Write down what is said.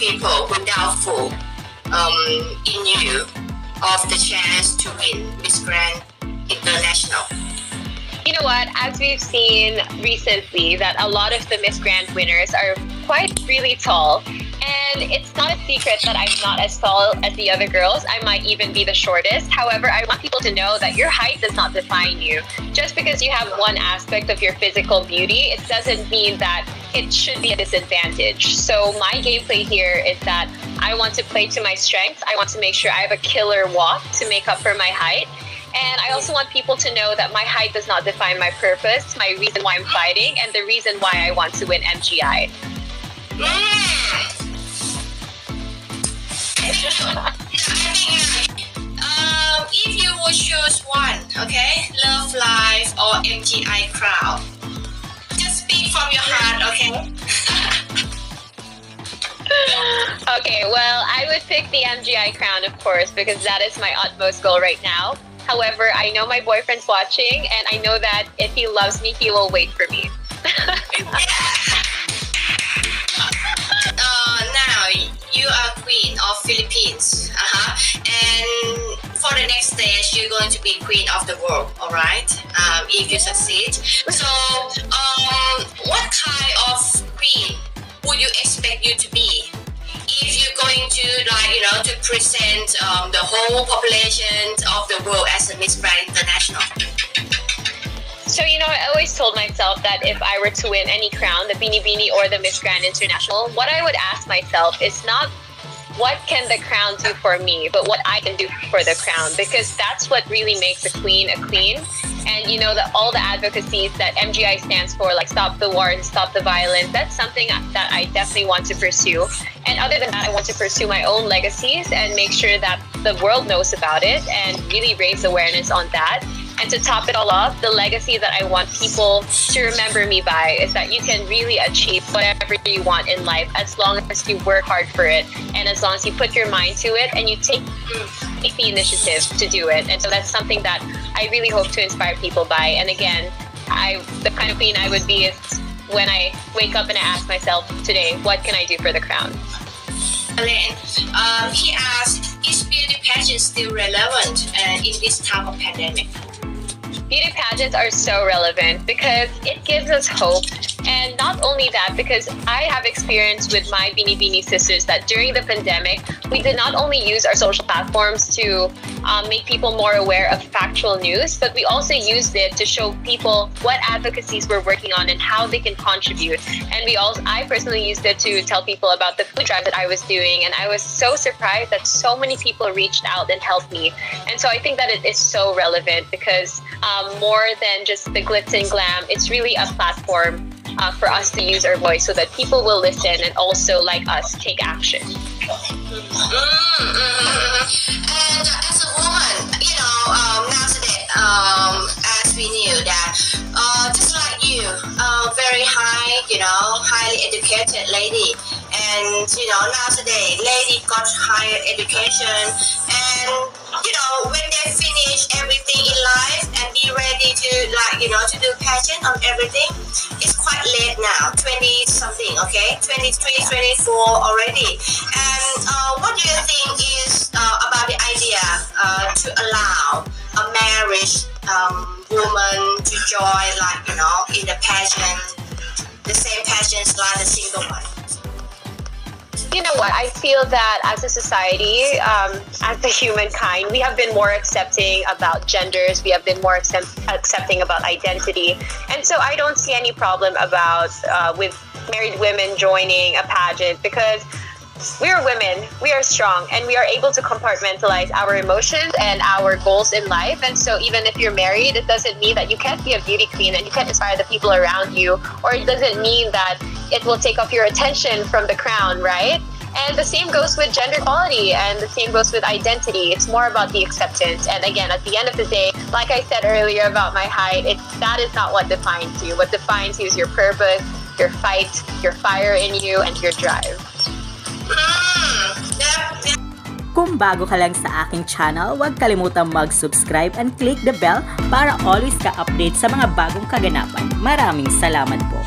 people who doubtful in you of the chance to win Miss Grand International? You know what, as we've seen recently that a lot of the Miss Grand winners are really tall. And it's not a secret that I'm not as tall as the other girls. I might even be the shortest. However, I want people to know that your height does not define you. Just because you have one aspect of your physical beauty, it doesn't mean that it should be a disadvantage. So my gameplay here is that I want to play to my strengths. I want to make sure I have a killer walk to make up for my height. And I also want people to know that my height does not define my purpose, my reason why I'm fighting, and the reason why I want to win MGI. If you would choose one, okay, Love Life or MGI crown, just speak from your heart, okay? Okay, well, I would pick the MGI crown, of course, because that is my utmost goal right now. However, I know my boyfriend's watching, and I know that if he loves me, he will wait for me. Now, you are queen of Philippines, and for the next stage, you're going to be queen of the world, all right? If you succeed. So, what kind of queen would you expect you to be? If you're going to, like, you know, to present the whole population of the world as a Miss Grand International. So, you know, I always told myself that if I were to win any crown, the Binibining or the Miss Grand International, what I would ask myself is not what can the crown do for me, but what I can do for the crown, because that's what really makes a queen. And you know, that all the advocacies that MGI stands for, like stop the war and stop the violence, that's something that I definitely want to pursue. And other than that, I want to pursue my own legacies and make sure that the world knows about it and really raise awareness on that. And to top it all off, the legacy that I want people to remember me by is that you can really achieve whatever you want in life as long as you work hard for it and as long as you put your mind to it and you take the initiative to do it. And so that's something that I really hope to inspire people by. And again, the kind of queen I would be is when I wake up and I ask myself today, what can I do for the crown? Alain, he asked, is beauty pageant still relevant in this time of pandemic? Beauty pageants are so relevant because it gives us hope. And not only that, because I have experience with my Binibining sisters that during the pandemic, we did not only use our social platforms to make people more aware of factual news, but we also used it to show people what advocacies we're working on and how they can contribute. And I personally used it to tell people about the food drive that I was doing. And I was so surprised that so many people reached out and helped me. And so I think that it is so relevant because more than just the glitz and glam, it's really a platform for us to use our voice so that people will listen and also, like us, take action. And as a woman, you know, nowadays, as we knew that, just like you, very high, you know, highly educated lady. And, you know, nowadays, lady got higher education and, you know, when they finish everything in life and be ready to, like, you know, to do pageant on everything, it's quite late now, 20 something, okay, 23, 24 already. And what do you think is about the idea to allow a married woman to join, like, you know, in the pageant, the same pageants like the single one? You know what, I feel that as a society, as a humankind, we have been more accepting about genders, we have been more accepting about identity. And so I don't see any problem about with married women joining a pageant because we are women, we are strong, and we are able to compartmentalize our emotions and our goals in life. And so even if you're married, it doesn't mean that you can't be a beauty queen and you can't inspire the people around you, or it doesn't mean that it will take off your attention from the crown, right? And the same goes with gender equality and the same goes with identity. It's more about the acceptance. And again, at the end of the day, like I said earlier about my height, that is not what defines you. What defines you is your purpose, your fight, your fire in you, and your drive. Kung bago ka lang sa aking channel, huwag kalimutang mag-subscribe and click the bell para always ka-update sa mga bagong kaganapan. Maraming salamat po!